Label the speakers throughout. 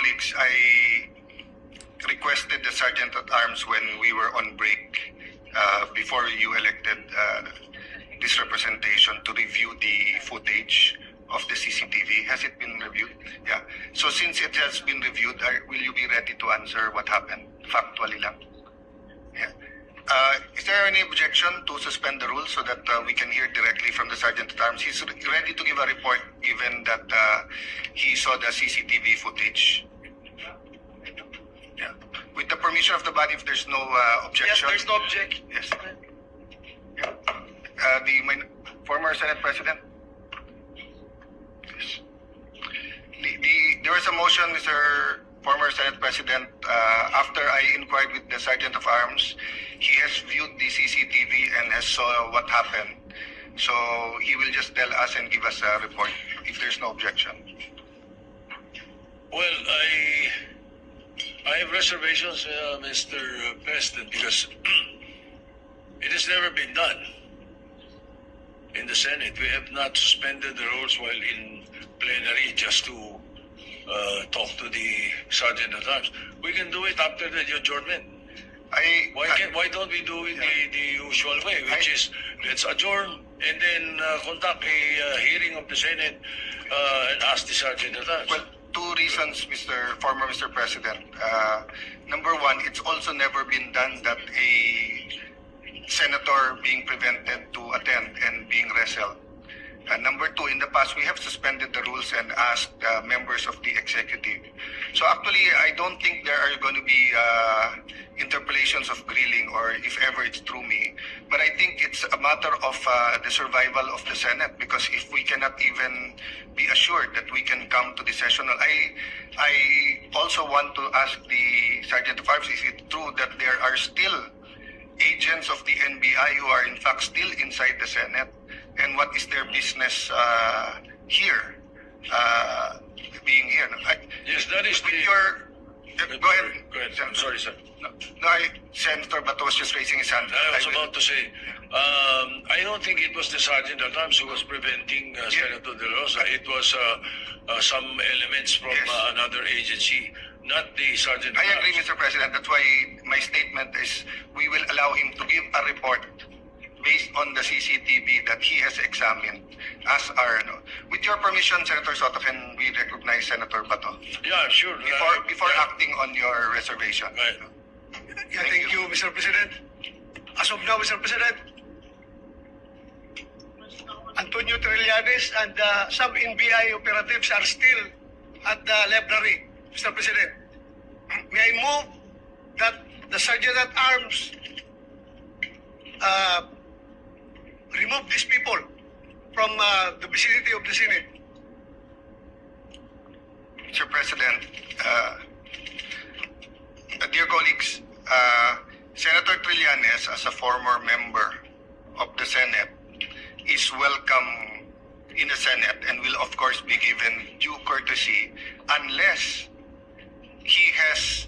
Speaker 1: colleagues, I requested the Sergeant at Arms when we were on break before you elected this representation to review the footage of the CCTV. Has it been reviewed? Yeah. So since it has been reviewed, will you be ready to answer what happened? Factually lang. Yeah. Is there any objection to suspend the rules so that we can hear directly from the Sergeant at Arms? He's ready to give a report given that he saw the CCTV footage. Yeah. With the permission of the body, if there's no objection.
Speaker 2: Yes, there's no objection.
Speaker 1: Yes. Yeah. The former Senate President. Yes. There was a motion, Mr. Former Senate President, after I inquired with the Sergeant of Arms, he has viewed the CCTV and has saw what happened. So he will just tell us and give us a report if there's no objection.
Speaker 3: Well, I have reservations, Mr. President, because it has never been done in the Senate. We have not suspended the rules while in plenary just to talk to the Sergeant at Arms. We can do it after the adjournment. Why don't we do it the usual way, which is let's adjourn and then conduct a hearing of the Senate and ask the Sergeant at Arms.
Speaker 1: Well, two reasons, former Mr. President. Number one, it's also never been done that a senator being prevented to attend and being wrestled. Number two, in the past, we have suspended the rules and asked members of the executive. So actually, I don't think there are going to be interpolations of grilling or if ever it's through me. But I think it's a matter of the survival of the Senate, because if we cannot even be assured that we can come to the sessional, I also want to ask the Sergeant of Arms, is it true that there are still agents of the NBI who are in fact still inside the Senate? And what is their business here, being here?
Speaker 3: Yes, that is
Speaker 1: Go ahead.
Speaker 3: Go ahead. I'm sorry, sir.
Speaker 1: No, Senator Bato was just raising his hand.
Speaker 3: I was about to say, I don't think it was the Sergeant at Arms who was preventing Senator De La Rosa. It was some elements from another agency, not the Sergeant at Arms.
Speaker 1: I agree, Mr. President. That's why my statement is we will allow him to give a report based on the CCTV that he has examined as our, with your permission, Senator Soto, can we recognize Senator Bato?
Speaker 3: Yeah, sure.
Speaker 1: Before acting on your reservation.
Speaker 3: Right.
Speaker 2: Yeah, thank you, Mr. President. As of now, Mr. President, Antonio Trillanes and some NBI operatives are still at the library, Mr. President. May I move that the Sergeant at Arms remove these people from the vicinity of the Senate?
Speaker 1: Mr. President, dear colleagues, Senator Trillanes, as a former member of the Senate, is welcome in the Senate and will of course be given due courtesy unless he has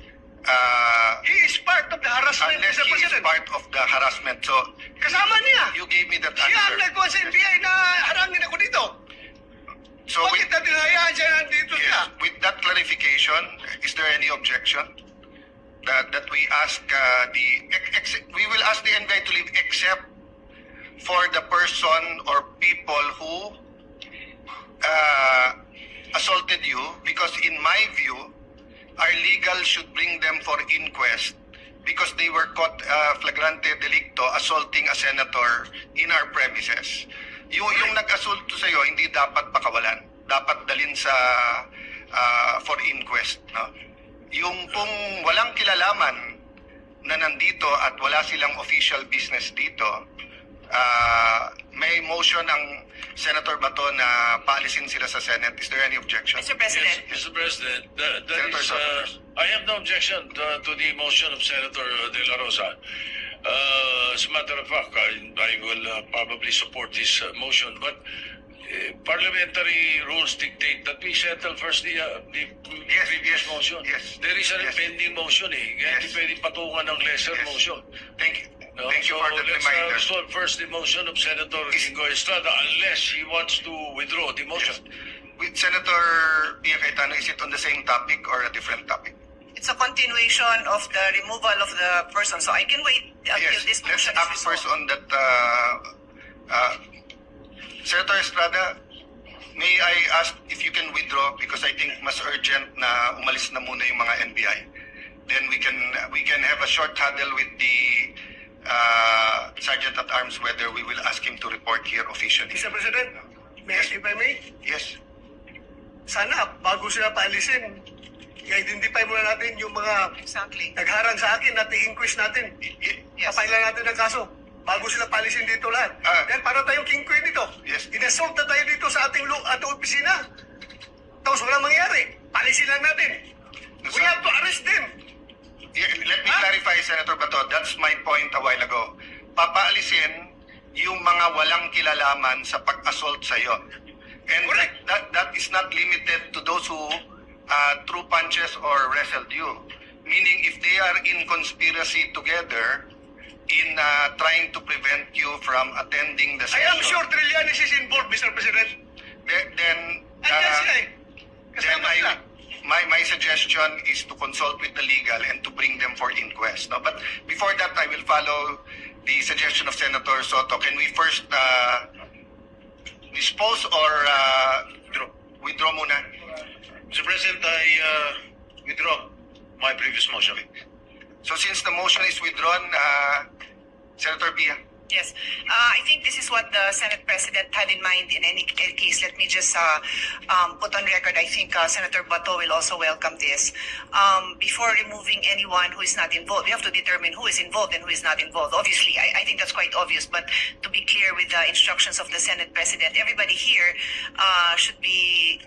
Speaker 2: He is part of the harassment,
Speaker 1: unless
Speaker 2: Mr.
Speaker 1: he is
Speaker 2: President.
Speaker 1: part of the harassment. So
Speaker 2: Kasama niya.
Speaker 1: you gave me that
Speaker 2: Siya ang
Speaker 1: answer.
Speaker 2: nagkuha sa NBI na harangin ako dito.
Speaker 1: So
Speaker 2: Bakit natin hayaan siya nandito siya?
Speaker 1: with that clarification, is there any objection that we ask we will ask the NBI to leave except for the person or people who assaulted you, because in my view, our legal should bring them for inquest because they were caught flagrante delicto assaulting a senator in our premises. Yung nag-assaulto sa'yo, hindi dapat pakawalan. Dapat dalhin sa for inquest. No? Yung kung walang kilalaman na nandito at wala silang official business dito, may motion ng Senator Bato na paalisin sila sa Senate. Is there any objection?
Speaker 4: Mr. President.
Speaker 3: Yes, Mr. President,
Speaker 1: Senator Soto.
Speaker 3: I have no objection to the motion of Senator De La Rosa. As a matter of fact, I will probably support this motion, but parliamentary rules dictate that we settle first the previous motion.
Speaker 1: Yes.
Speaker 3: There is a
Speaker 1: Yes.
Speaker 3: pending motion Kaya hindi
Speaker 1: Yes.
Speaker 3: pwedeng patungan ng lesser
Speaker 1: Yes.
Speaker 3: motion.
Speaker 1: Thank you.
Speaker 3: No?
Speaker 1: Thank you
Speaker 3: So
Speaker 1: for that
Speaker 3: let's
Speaker 1: reminder.
Speaker 3: resolve first the motion of Senator Ingo Estrada unless he wants to withdraw the motion.
Speaker 1: With Senator Pia Cayetano, is it on the same topic or a different topic?
Speaker 4: It's a continuation of the removal of the person, so I can wait until
Speaker 1: Yes,
Speaker 4: this
Speaker 1: let's
Speaker 4: motion
Speaker 1: act
Speaker 4: is
Speaker 1: first
Speaker 4: resolved.
Speaker 1: on that. Senator Estrada, may I ask if you can withdraw because I think mas urgent na umalis na muna yung mga NBI. Then we can have a short huddle with the Sergeant at Arms whether we will ask him to report here officially.
Speaker 2: Mr. President, if I may,
Speaker 1: Yes.
Speaker 2: sana bago sila paalisin, i-identify muna natin yung mga
Speaker 4: Exactly.
Speaker 2: nagharang sa akin at i-inquest natin.
Speaker 4: Yes.
Speaker 2: Papailan natin ang kaso bago sila paalisin dito lahat. Dahil para tayong king queen dito.
Speaker 1: Yes.
Speaker 2: Inassault na tayo dito sa ating opisina. Tapos walang mangyari. Paalisin lang natin. We have to arrest them.
Speaker 1: Let me clarify, Senator Bato. That's my point a while ago. Papaalisin yung mga walang kilalaman sa pag-assault sa iyo. And
Speaker 2: Correct.
Speaker 1: that is not limited to those who threw punches or wrestled you. Meaning, if they are in conspiracy together in trying to prevent you from attending the
Speaker 2: I
Speaker 1: session,
Speaker 2: am sure Trillanes is involved, Mr. President.
Speaker 1: then
Speaker 2: Andiyan sila eh.
Speaker 1: then
Speaker 2: Kasama sila.
Speaker 1: my suggestion is to consult with the legal and to bring them for inquest. No? But before that, I will follow the suggestion of Senator Soto. Can we first dispose or withdraw muna?
Speaker 3: Mr. President, I withdraw my previous motion.
Speaker 1: So since the motion is withdrawn, Senator Pia.
Speaker 4: Yes. I think this is what the Senate President had in mind in any case. Let me just put on record, I think Senator Bato will also welcome this. Before removing anyone who is not involved, we have to determine who is involved and who is not involved. Obviously, I think that's quite obvious, but to be clear with the instructions of the Senate President, everybody here should be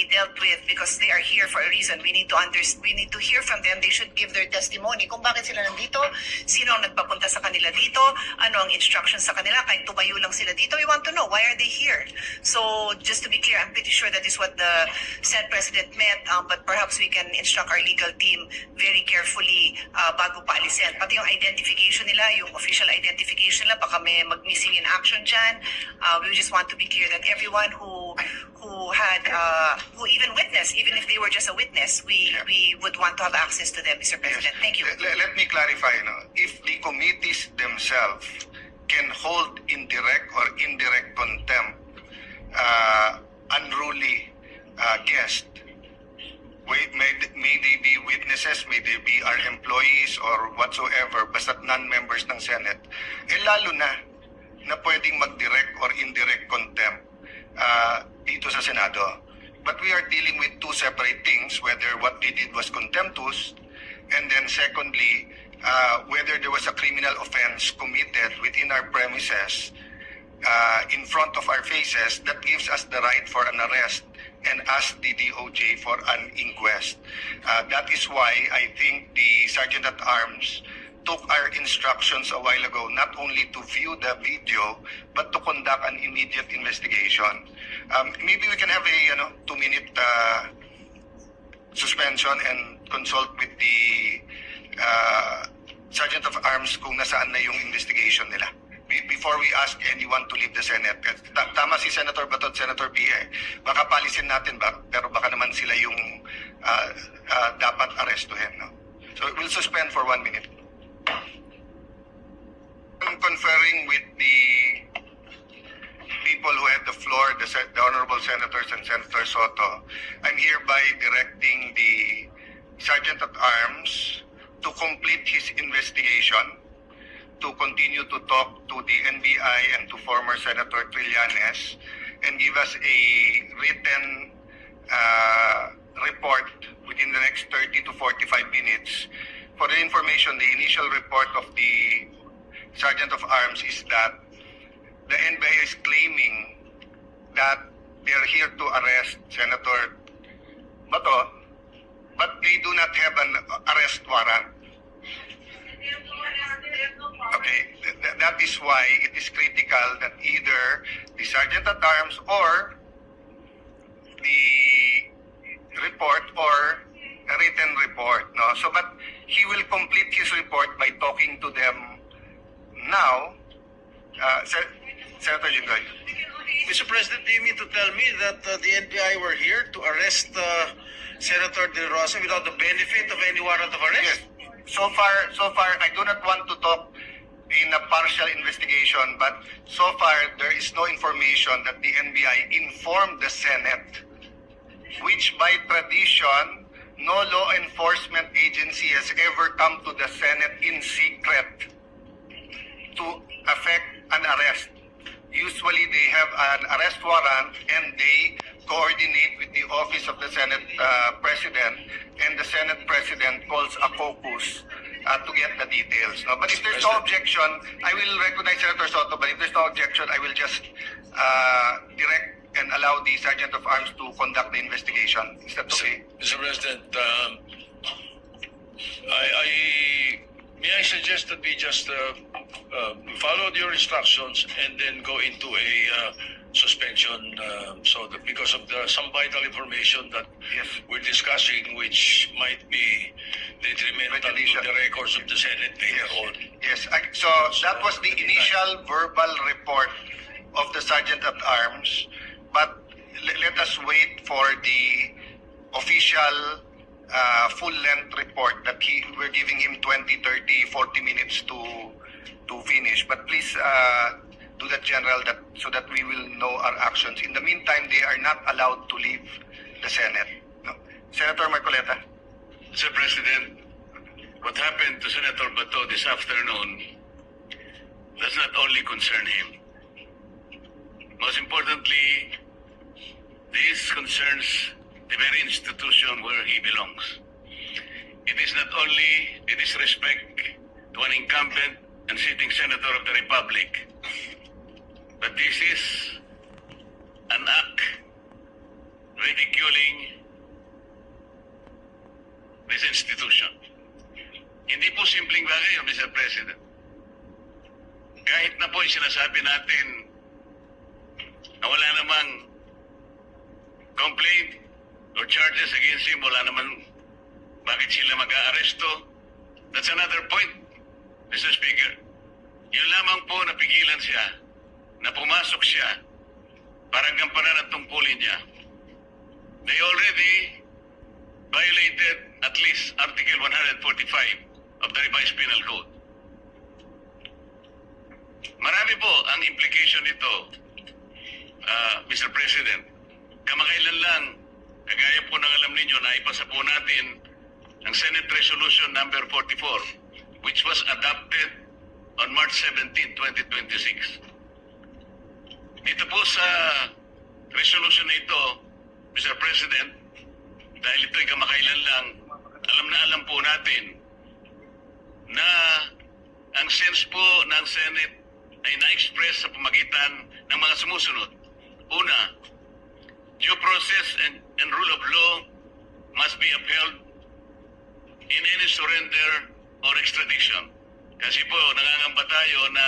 Speaker 4: dealt with because they are here for a reason. We need to hear from them. They should give their testimony kung bakit sila nandito, sino ang nagpapunta sa kanila dito, ano ang instructions sa kanila, kahit tumayo lang sila dito, we want to know, why are they here? So, just to be clear, I'm pretty sure that is what the Senate President meant, but perhaps we can instruct our legal team very carefully bago paalisin. Pati yung identification nila, yung official identification nila, baka may mag-missing in action dyan. We just want to be clear that everyone who even witnessed, even if they were just a witness, we would want to have access to them, Mr. President. Thank you.
Speaker 1: Let me clarify. No? If the committees themselves can hold in direct or indirect contempt unruly guests, may they be witnesses, may they be our employees or whatsoever, basta't non-members ng Senate, lalo na pwedeng mag-direct or indirect contempt dito sa Senado. But we are dealing with two separate things, whether what they did was contemptuous, and then secondly, whether there was a criminal offense committed within our premises in front of our faces that gives us the right for an arrest and ask the DOJ for an inquest. That is why I think the Sergeant at Arms took our instructions a while ago not only to view the video but to conduct an immediate investigation. Maybe we can have a 2-minute suspension and consult with the Sergeant of Arms kung nasaan na yung investigation nila before we ask anyone to leave the Senate. Tama si Senator Bato at Senator Pia. Baka palisin natin pero baka naman sila yung dapat arestuhin. No? So we'll suspend for 1 minute. I'm conferring with the people who had the floor, the honorable senators and Senator Soto. I'm hereby directing the Sergeant at Arms to complete his investigation, to continue to talk to the NBI and to former Senator Trillanes, and give us a written report within the next 30 to 45 minutes. For the information, the initial report of the Sergeant of Arms is that the NBI is claiming that they are here to arrest Senator Bato, but they do not have an arrest warrant. Okay, that is why it is critical that either the Sergeant at Arms or the report or a written report. No? So, but he will complete his report by talking to them now. Senator Jinggoy.
Speaker 3: Mr.
Speaker 5: Mr. President, do you mean to tell me that the NBI were here to arrest Senator De Rosa without the benefit of any warrant of
Speaker 1: Yes.
Speaker 5: arrest?
Speaker 1: So far, I do not want to talk in a partial investigation, but so far there is no information that the NBI informed the Senate, which by tradition, no law enforcement agency has ever come to the Senate in secret to effect an arrest. Usually they have an arrest warrant and they coordinate with the office of the Senate President, and the Senate President calls a caucus to get the details. No? But if there's no objection, I will recognize Senator Soto, but if there's no objection, I will just direct and allow the Sergeant of Arms to conduct the investigation. Is that okay?
Speaker 3: Mr. President, may I suggest that we just follow your instructions and then go into a suspension so that because of some vital information that
Speaker 1: Yes.
Speaker 3: we're discussing which might be detrimental to the records of the Senate later on.
Speaker 1: Yes. So that was the initial verbal report of the Sergeant at Arms, but let us wait for the official full-length report that we're giving him 20, 30, 40 minutes to finish. But please do that, General, so that we will know our actions. In the meantime, they are not allowed to leave the Senate. No. Senator Marcoleta.
Speaker 6: Mr. President, what happened to Senator Bato this afternoon does not only concern him. Most importantly, this concerns the very institution where he belongs. It is not only a disrespect to an incumbent and sitting senator of the Republic, but this is an act ridiculing this institution. Hindi po simpleng bagay yun, Mr. President. Kahit na po yung sinasabi natin na wala namang complaint or charges against him, wala naman bakit sila mag-aaresto. That's another point, Mr. Speaker. Yun lamang po napigilan siya, na pumasok siya para gampanan ang tungkulin niya. They already violated at least Article 145 of the Revised Penal Code. Marami po ang implication nito, Mr. President. Kamakailan lang, kagaya po ng alam ninyo na ipasa po natin ang Senate Resolution number 44, which was adopted on March 17, 2026. Dito po sa resolution na ito, Mr. President, dahil ito'y kamakailan lang, alam po natin na ang sense po ng Senate ay na-express sa pamagitan ng mga sumusunod. Una, due process and rule of law must be upheld in any surrender or extradition. Kasi po, nangangamba tayo na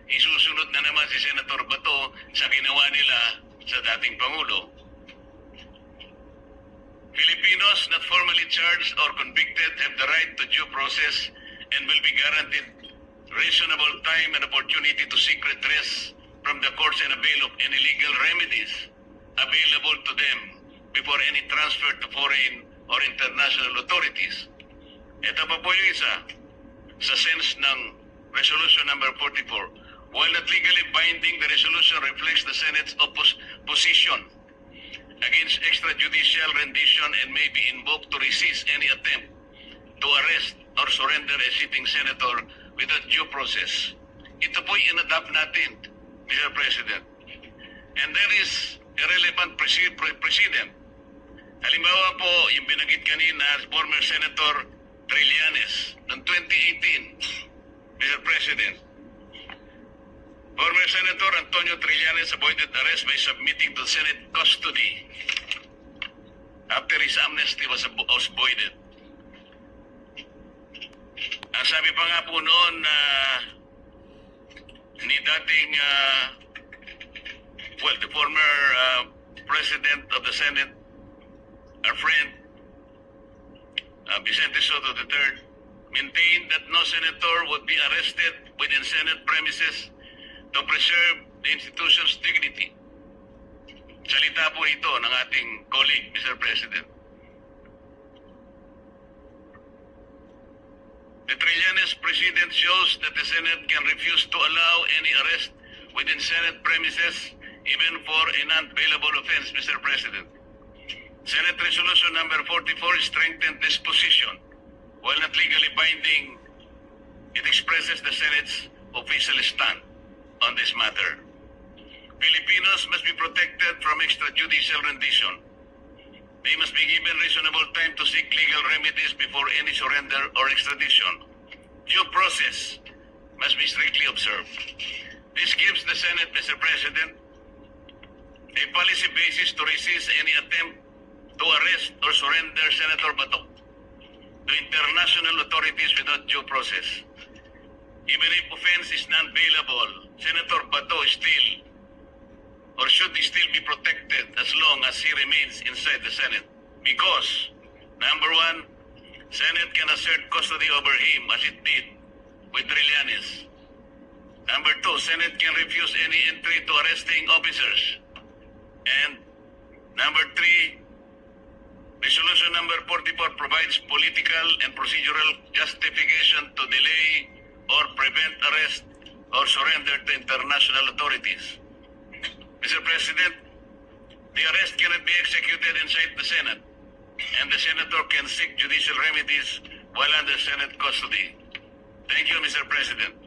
Speaker 6: isusunod na naman si Senator Bato sa ginawa nila sa dating Pangulo. Filipinos not formally charged or convicted have the right to due process and will be guaranteed reasonable time and opportunity to seek redress from the courts and avail of any legal remedies available to them before any transfer to foreign or international authorities. Ito pa po yung isa sa sense ng Resolution number 44. While not legally binding, the resolution reflects the Senate's position against extrajudicial rendition and may be invoked to resist any attempt to arrest or surrender a sitting senator without due process. Ito po'y in-adapt natin, Mr. President. And there is a relevant precedent. Halimbawa po, yung binanggit kanina, former Senator Trillanes, noong 2018, Mr. President, former Senator Antonio Trillanes avoided arrest by submitting to Senate custody after his amnesty was voided. Ang sabi pa nga po noon ni dating the former President of the Senate, our friend Vicente Soto III, maintained that no senator would be arrested within Senate premises to preserve the institution's dignity. salita po ito ng ating colleague, Mr. President. The Trillanes precedent shows that the Senate can refuse to allow any arrest within Senate premises even for a non-bailable offense, Mr. President. Senate Resolution number 44 strengthened this position. While not legally binding, it expresses the Senate's official stand on this matter. Filipinos must be protected from extrajudicial rendition. They must be given reasonable time to seek legal remedies before any surrender or extradition. Due process must be strictly observed. This gives the Senate, Mr. President, a policy basis to resist any attempt to arrest or surrender Senator Bato to international authorities without due process. Even if offense is non-bailable, Senator Bato is still or should still be protected as long as he remains inside the Senate. Because, number one, Senate can assert custody over him as it did with Trillanes. Number two, Senate can refuse any entry to arresting officers. And number three, Resolution number 44 provides political and procedural justification to delay or prevent arrest or surrender to international authorities. Mr. President, the arrest cannot be executed inside the Senate, and the Senator can seek judicial remedies while under Senate custody. Thank you, Mr. President.